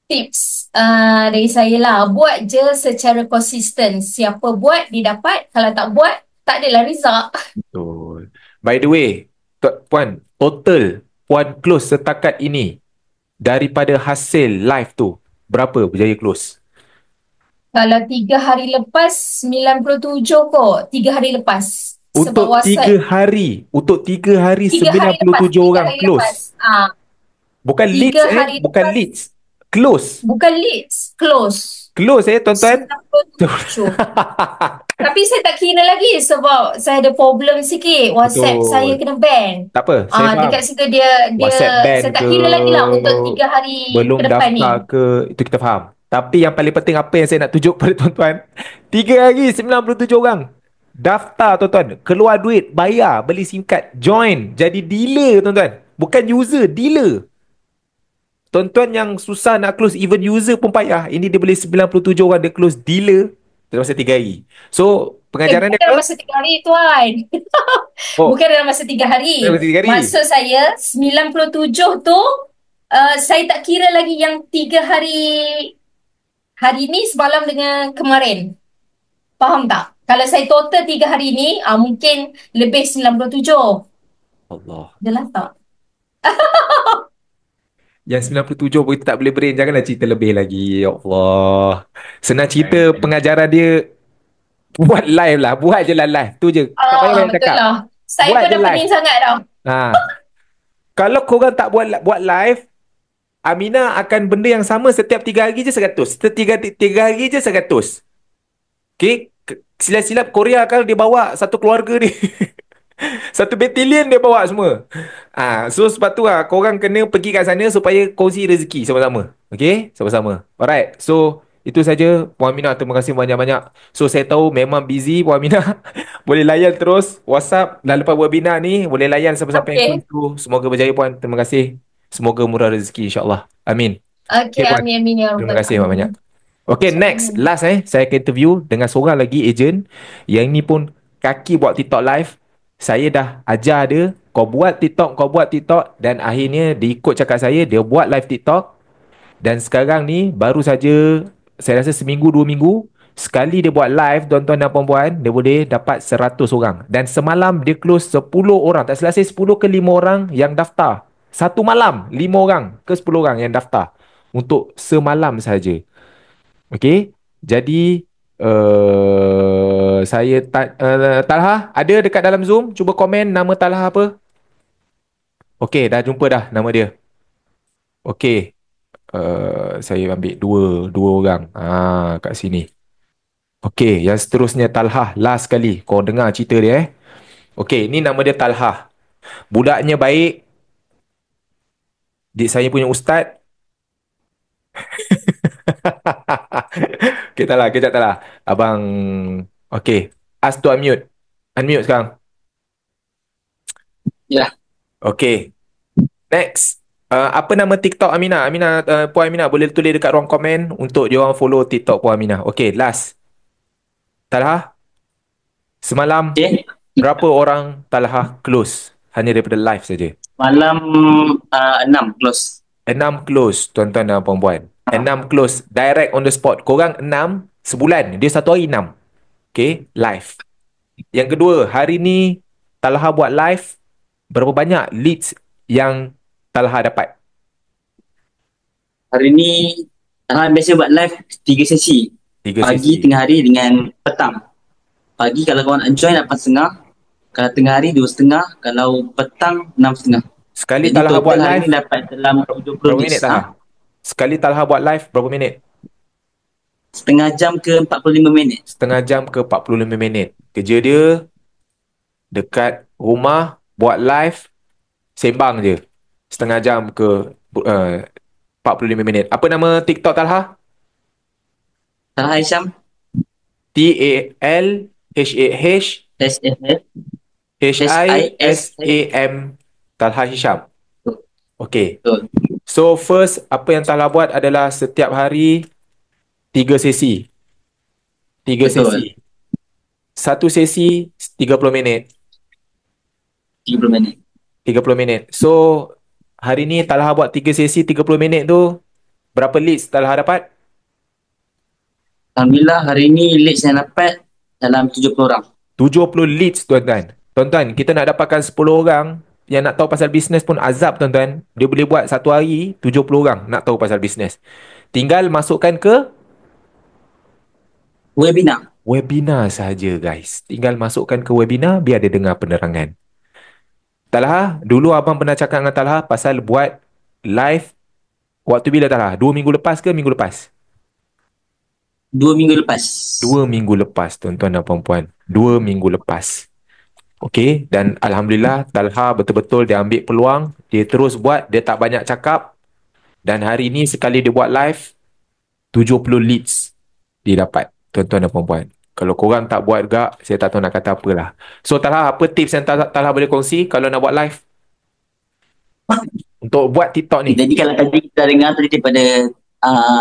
Tips dari saya lah. Buat je secara konsisten. Siapa buat, dia dapat. Kalau tak buat, tak adalah result. Betul. By the way, Puan, total Puan close setakat ini daripada hasil live tu, berapa berjaya close? Kalau 3 hari lepas, 97 kot. 3 hari lepas. Sebab Untuk WhatsApp 3 hari. Untuk 3 hari 3 hari lepas. 97 tiga orang hari lepas. close. Tiga Bukan leads hari bukan lepas. leads. Close. Bukan leads. Close. Close tuan-tuan. 97. Tapi saya tak kira lagi sebab saya ada problem sikit. WhatsApp saya Betul. kena ban. Tak apa, saya faham. Dekat situ dia WhatsApp ban saya tak ke, kira lagi lah untuk 3 hari belum ke depan ni. daftar ke, itu kita faham. Tapi yang paling penting apa yang saya nak tunjuk pada tuan-tuan, 3 hari 97 orang daftar tuan-tuan, keluar duit, bayar, beli SIM card, join, jadi dealer tuan-tuan. Bukan user, dealer. Tuan-tuan yang susah nak close even user pun payah. Ini dia boleh 97 orang dia close dealer dalam masa 3 hari. So, pengajaran Bukan dia dalam apa? masa 3 hari tuan. Oh, Bukan dalam masa 3 hari. dalam masa 3 hari. Maksud saya 97 tu saya tak kira lagi yang 3 hari ni semalam dengan kemarin. Faham tak? Kalau saya total 3 hari ni, mungkin lebih 97. Allah. Jelas tak? Yang 97 pun kita tak boleh brain. Janganlah cerita lebih lagi. Ya Allah. Senang cerita pengajaran dia. Buat live lah. Buat je lah live. Tu je. Tak payah banyak Betul cakap. lah. Saya Buat pun je dah live. pening sangat dah. Kalau korang tak buat live, Amina akan benda yang sama setiap 3 hari je 100. Setiap 3 hari je 100. Okay? Silap-silap Korea kalau dia bawa satu keluarga dia. Satu batalion dia bawa semua. So sebab tu korang kena pergi kat sana supaya kongsi rezeki sama-sama. Okay? Sama-sama. Alright. So itu saja Puan Aminah. Terima kasih banyak-banyak. So saya tahu memang busy Puan Aminah. Boleh layan terus WhatsApp dan lepas webinar ni boleh layan sampai-sampai yang Okay. tu. Semoga berjaya Puan. Terima kasih. Semoga murah rezeki insya-Allah. Amin. Okay, Okay Puan. amin, amin ya Terima Rabbal kasih banyak-banyak. Alamin. Okay, next. Last saya akan interview dengan seorang lagi agent. Yang ni pun kaki buat TikTok live. Saya dah ajar dia, kau buat TikTok. Dan akhirnya dia ikut cakap saya, dia buat live TikTok. Dan sekarang ni, baru saja, saya rasa seminggu, 2 minggu. Sekali dia buat live, tuan-tuan dan puan-puan, dia boleh dapat 100 orang. Dan semalam dia close 10 orang. Tak salah saya 10 ke 5 orang yang daftar. Satu malam, 5 orang ke 10 orang yang daftar. Untuk semalam saja. Okey. Jadi Talha ada dekat dalam Zoom, cuba komen nama Talha apa? Okey, dah jumpa dah nama dia. Okey. Saya ambil dua orang kat sini. Okey, yang seterusnya Talha, last sekali kau dengar cerita dia Okey, ni nama dia Talha. Budaknya baik. Dia saya punya ustaz. Okay, tak lah, kejap tak lah. Abang, okay. Ask to unmute. Unmute sekarang. Ya. Okay. Next. Apa nama TikTok Amina? Puan Amina boleh tulis dekat ruang komen untuk dia orang follow TikTok Puan Amina. Okay, last. Talha, semalam Okay. berapa orang Talha close Hanya daripada live saja. Malam 6 close. 6 close, tuan-tuan dan puan-puan. 6 close, direct on the spot. Korang 6 sebulan. Dia satu hari 6. Okay, live. Yang kedua, hari ni Talha buat live. Berapa banyak leads yang Talha dapat? Hari ni biasa buat live 3 sesi. 3 Pagi, sesi. tengah hari dengan petang. Pagi kalau korang nak join 8.30. Kalau tengah hari 2.30. Kalau petang 6.30. Sekali Jadi Talha buat total hari live, ni dapat dalam 20 berapa leads. minit Talha? Sekali Talha buat live, berapa minit? Setengah jam ke 45 minit. Setengah jam ke 45 minit. Kerja dia dekat rumah, buat live, sembang je. Setengah jam ke 45 minit. Apa nama TikTok Talha? Talha Hisham, TALHAH SFF, HISH. HISAM, Talha Hisham. Okay. Betul. So first, apa yang Talha buat adalah setiap hari 3 sesi. 3 Betul. sesi. Satu sesi 30 minit. 30 minit. 30 minit. So hari ni Talha buat 3 sesi 30 minit tu, berapa leads Talha dapat? Alhamdulillah hari ni leads yang dapat dalam 70 orang. 70 leads, tuan-tuan. Tuan-tuan, kita nak dapatkan 10 orang yang nak tahu pasal bisnes pun azab, tuan-tuan. Dia boleh buat satu hari 70 orang nak tahu pasal bisnes. Tinggal masukkan ke Webinar. webinar saja, guys. Tinggal masukkan ke webinar biar dia dengar penerangan. Talha, dulu abang pernah cakap dengan Talha pasal buat live waktu bila Talha? 2 minggu lepas ke minggu lepas? 2 minggu lepas. 2 minggu lepas, tuan-tuan dan puan-puan. 2 minggu lepas. Okey, dan Alhamdulillah Talha betul-betul dia ambil peluang, dia terus buat, dia tak banyak cakap, dan hari ni sekali dia buat live 70 leads dia dapat, tuan-tuan dan puan-puan. Kalau korang tak buat gak, saya tak tahu nak kata apalah. So Talha, apa tips yang Talha boleh kongsi kalau nak buat live untuk buat TikTok ni? Jadi kalau tadi kita dengar tadi daripada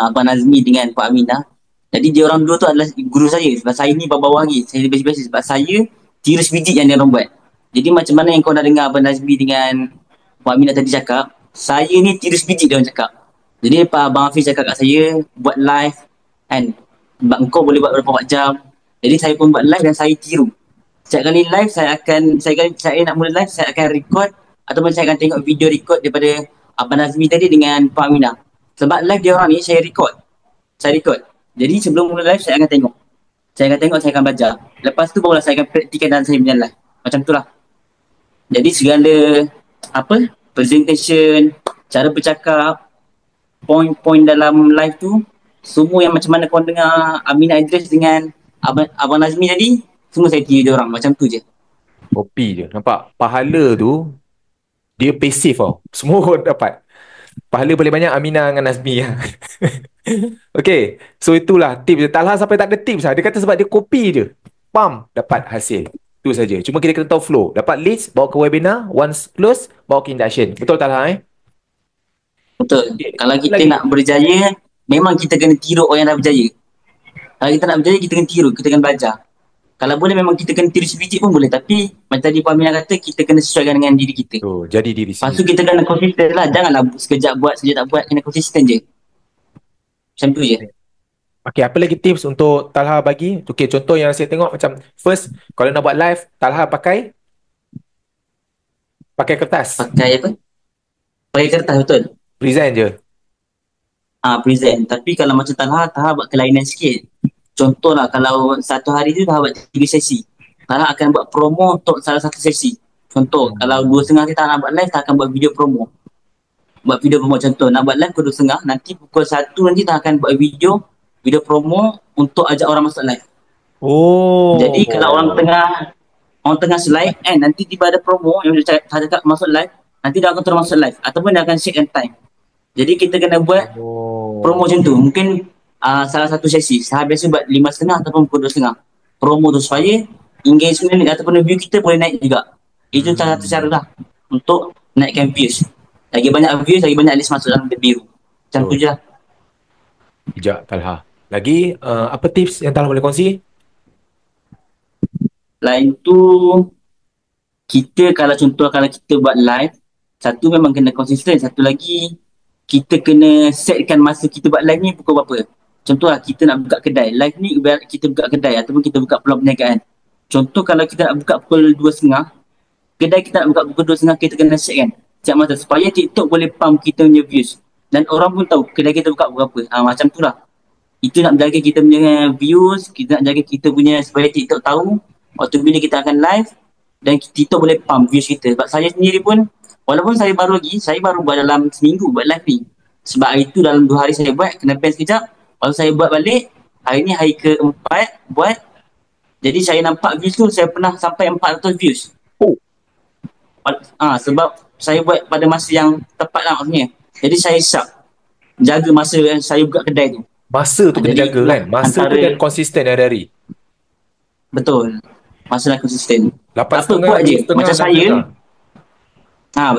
Abang Nazmi dengan Pak Aminah. Jadi dia orang dua tu adalah guru saya. Sebab saya ni bawah-bawah lagi. Saya lebih biasa sebab saya tiru sebiji yang dia orang buat. Jadi macam mana yang kau dah dengar Abang Nazmi dengan Pak Aminah tadi cakap, saya ni tiru sebiji dia orang cakap. Jadi Pak Abang Hafiz cakap kat saya, buat live kan. Sebab kau boleh buat berapa jam. Jadi saya pun buat live dan saya tiru. Setiap kali live saya nak mula live, saya akan record ataupun saya akan tengok video record daripada Abang Nazmi tadi dengan Pak Aminah. Sebab live dia orang ni saya record. Jadi sebelum mula live saya akan tengok. Saya akan belajar. Lepas tu barulah saya akan praktikan dalam saya punya live. Macam tu lah. Jadi segala presentation, cara bercakap, point-point dalam live tu, semua yang macam mana korang dengar Aminah Idris dengan Abang Nazmi tadi, semua saya tiru dia orang. Macam tu je. Kopi je. Nampak? Pahala tu, dia pasif tau. Semua orang dapat. Pahala paling banyak Aminah dengan Nazmi. Okay. So itulah tips. Talha sampai tak ada tips lah. Dia kata sebab dia kopi je. Pam. Dapat hasil. Itu saja. Cuma kita kena tahu flow. Dapat leads, bawa ke webinar. Once close, bawa ke induction. Betul Talha Betul. Okay. Kalau kita Lagi. nak berjaya, memang kita kena tiru orang yang dah berjaya. Kalau kita nak berjaya, kita kena tiru. Kita kena belajar. Kalau boleh memang kita kena tiru sebiji pun boleh. Tapi macam tadi Pak Aminah kata, kita kena sesuaikan dengan diri kita. So, jadi diri Lepas tu sendiri. kita kena konsisten lah. Janganlah sekejap buat, sekejap tak buat. Kena konsisten je. Macam tu je. Okay, apa lagi tips untuk Talha bagi? Okay, contoh yang saya tengok macam first, kalau nak buat live, Talha pakai kertas. Pakai apa? Pakai kertas, betul. Present je. Present. Tapi kalau macam Talha buat kelainan sikit. Contohlah kalau satu hari tu Talha buat 3 sesi. Talha akan buat promo untuk salah satu sesi. Contoh, kalau 2.30 kita nak buat live, Talha akan buat video promo. Buat video promo contoh, nak buat live pukul 2.30, nanti pukul 1 nanti Talha akan buat video promo untuk ajak orang masuk live. Oh. Jadi kalau orang tengah slide kan, nanti tiba ada promo yang dia cakap masuk live, nanti dia akan terus masuk live ataupun dia akan share time. Jadi kita kena buat promo macam tu. Mungkin salah satu sesi saya biasa buat 5.30 ataupun pukul 2.30 promo tu supaya engagement ataupun view kita boleh naik juga. Itu salah satu cara lah untuk naikkan views. Lagi banyak views, lagi banyak list masuk dalam biru. Macam tu je lah. Bijak Talha. Lagi apa tips yang Talha boleh kongsi? Lain tu kita kalau contoh kalau kita buat live, satu memang kena konsisten, satu lagi kita kena setkan masa kita buat live ni pukul berapa. Contohlah kita nak buka kedai, live ni kita buka kedai ataupun kita buka peluang perniagaan. Contoh kalau kita nak buka pukul 2.30, kedai kita nak buka pukul 2.30, kita kena set kan setiap masa supaya TikTok boleh pump kita punya views. Dan orang pun tahu kedai kita buka pukul berapa. Macam tu lah. Itu nak jaga kita punya views, kita nak jaga kita punya supaya TikTok tahu waktu bila kita akan live dan TikTok boleh pump views kita. Sebab saya sendiri pun, walaupun saya baru buat dalam seminggu buat live ni. Sebab hari tu dalam 2 hari saya buat, kena ban sekejap. Lalu saya buat balik, hari ni hari ke-4 buat. Jadi saya nampak views tu, saya pernah sampai 400 views. Oh. Sebab saya buat pada masa yang tepat lah maksudnya. Jadi saya sharp jaga masa saya buka kedai tu. Masa tu kena jaga kan? Masa tu kan konsisten hari-hari. Betul. Masa dah konsisten. 8.30, buat je. 7.30, Macam saya.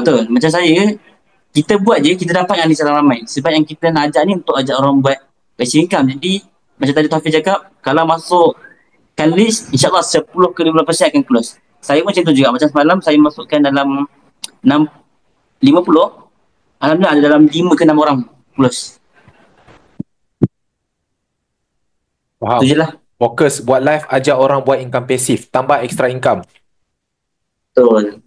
Betul. Macam saya, kita buat je, kita dapat yang secara ramai. Sebab yang kita nak ajak ni untuk ajak orang buat passive income. Jadi, macam tadi Taufik cakap, kalau masukkan list, insyaAllah 10 ke 15% akan close. Saya pun macam tu juga. Macam semalam, saya masukkan dalam 50. Alhamdulillah ada dalam 5 ke 6 orang close. Faham. Itu je lah. Fokus buat live, ajak orang buat income pasif, tambah extra income. Betul.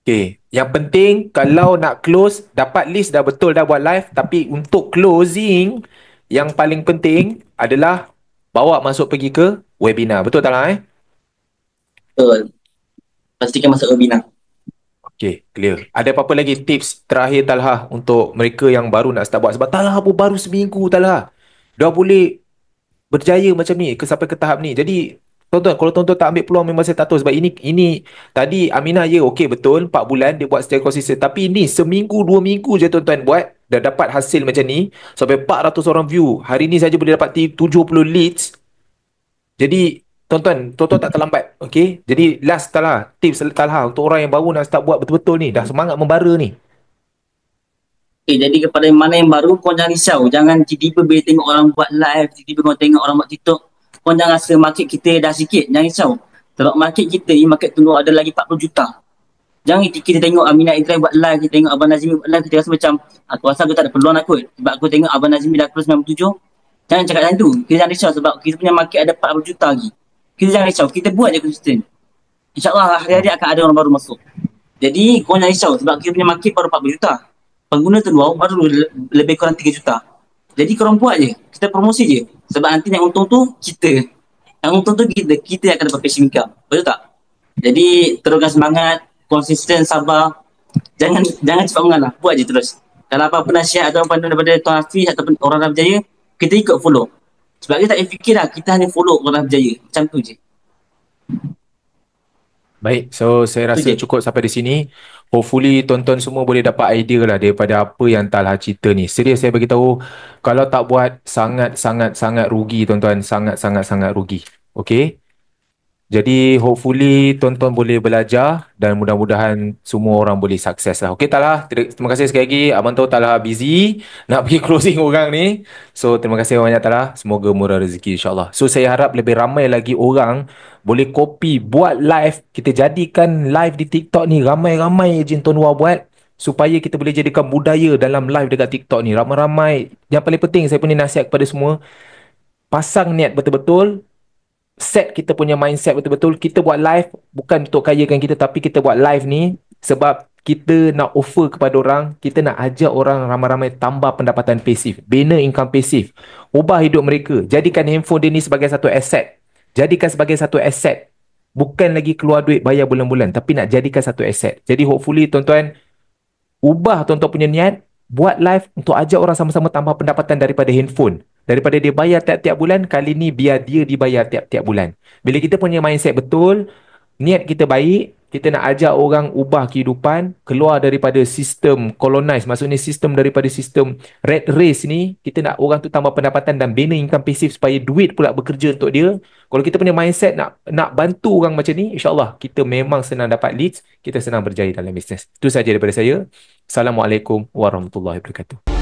Okay. Yang penting kalau nak close, dapat list dah betul dah buat live, tapi untuk closing, yang paling penting adalah bawa masuk pergi ke webinar. Betul tak lah Betul. Pastikan masuk webinar. Okay, clear. Ada apa-apa lagi tips terakhir Talha untuk mereka yang baru nak start buat? Sebab Talha pun baru seminggu Talha. Dah boleh berjaya macam ni sampai ke tahap ni. Jadi tuan-tuan, kalau tuan-tuan tak ambil peluang memang saya tak tahu. Sebab ini tadi Aminah okey betul 4 bulan dia buat secara konsisten, tapi ini seminggu 2 minggu je tuan-tuan buat dah dapat hasil macam ni sampai 400 orang view. Hari ni saja boleh dapat 70 leads. Jadi tuan-tuan tak terlambat. Okey. Jadi last Talha, tips Talha untuk orang yang baru nak start buat betul-betul ni, dah semangat membara ni. Jadi kepada yang mana yang baru, kau jangan risau. Jangan tiba-tiba bila tengok orang buat live, tiba-tiba kau tengok orang buat TikTok, kau jangan rasa market kita dah sikit. Jangan risau. Sebab market kita ni, market tunggu ada lagi 40 juta. Jangan kita tengok Aminah Idrai buat live, kita tengok Abang Nazimi buat live, kita rasa macam, aku rasa aku tak ada peluang nak kot. Sebab aku tengok Abang Nazimi dah close 97. Jangan cakap macam tu. Kita jangan risau sebab kita punya market ada 40 juta lagi. Kita jangan risau. Kita buat je konsisten. InsyaAllah hari-hari akan ada orang baru masuk. Jadi kau jangan risau sebab kita punya market baru 40 juta. Pengguna terluar baru lebih kurang 3 juta. Jadi korang buat je. Kita promosi je. Sebab nanti yang untung tu kita. Yang untung tu kita yang akan dapat passive income. Betul tak? Jadi teruskan semangat, konsisten, sabar. Jangan cepat mengalah. Buat je terus. Kalau apa-apa nasihat atau panduan daripada Tuan Hafiz ataupun orang dah berjaya, kita ikut follow. Sebab kita tak payah fikir lah, kita hanya follow orang dah berjaya. Macam tu je. Baik, so saya rasa cukup sampai di sini. Hopefully tuan-tuan semua boleh dapat idea lah daripada apa yang Talha cerita ni. Serius saya beritahu, kalau tak buat sangat rugi tuan-tuan, sangat rugi. Okay? Jadi hopefully tuan-tuan boleh belajar dan mudah-mudahan semua orang boleh sukses lah. Okay Talha, terima kasih sekali lagi. Abang tahu Talha busy nak pergi closing orang ni. So terima kasih banyak Talha. Semoga murah rezeki insyaAllah. So saya harap lebih ramai lagi orang boleh copy, buat live. Kita jadikan live di TikTok ni ramai-ramai je tuan Wah buat. Supaya kita boleh jadikan budaya dalam live dekat TikTok ni. Ramai-ramai. Yang paling penting saya punya nasihat kepada semua. Pasang niat betul-betul. Set kita punya mindset betul-betul. Kita buat live bukan untuk kayakan kita, tapi kita buat live ni sebab kita nak offer kepada orang, kita nak ajak orang ramai-ramai tambah pendapatan pasif, bina income pasif, ubah hidup mereka. Jadikan handphone dia ni sebagai satu aset. Jadikan sebagai satu aset. Bukan lagi keluar duit bayar bulan-bulan, tapi nak jadikan satu aset. Jadi hopefully tuan-tuan ubah tuan-tuan punya niat, buat live untuk ajak orang sama-sama tambah pendapatan daripada handphone. Daripada dia bayar tiap-tiap bulan, kali ni biar dia dibayar tiap-tiap bulan. Bila kita punya mindset betul, niat kita baik, kita nak ajak orang ubah kehidupan, keluar daripada sistem colonize, maksudnya sistem daripada sistem red race ni, kita nak orang tu tambah pendapatan dan bina income passive supaya duit pula bekerja untuk dia. Kalau kita punya mindset nak bantu orang macam ni, insyaAllah kita memang senang dapat leads, kita senang berjaya dalam bisnes. Itu sahaja daripada saya. Assalamualaikum warahmatullahi wabarakatuh.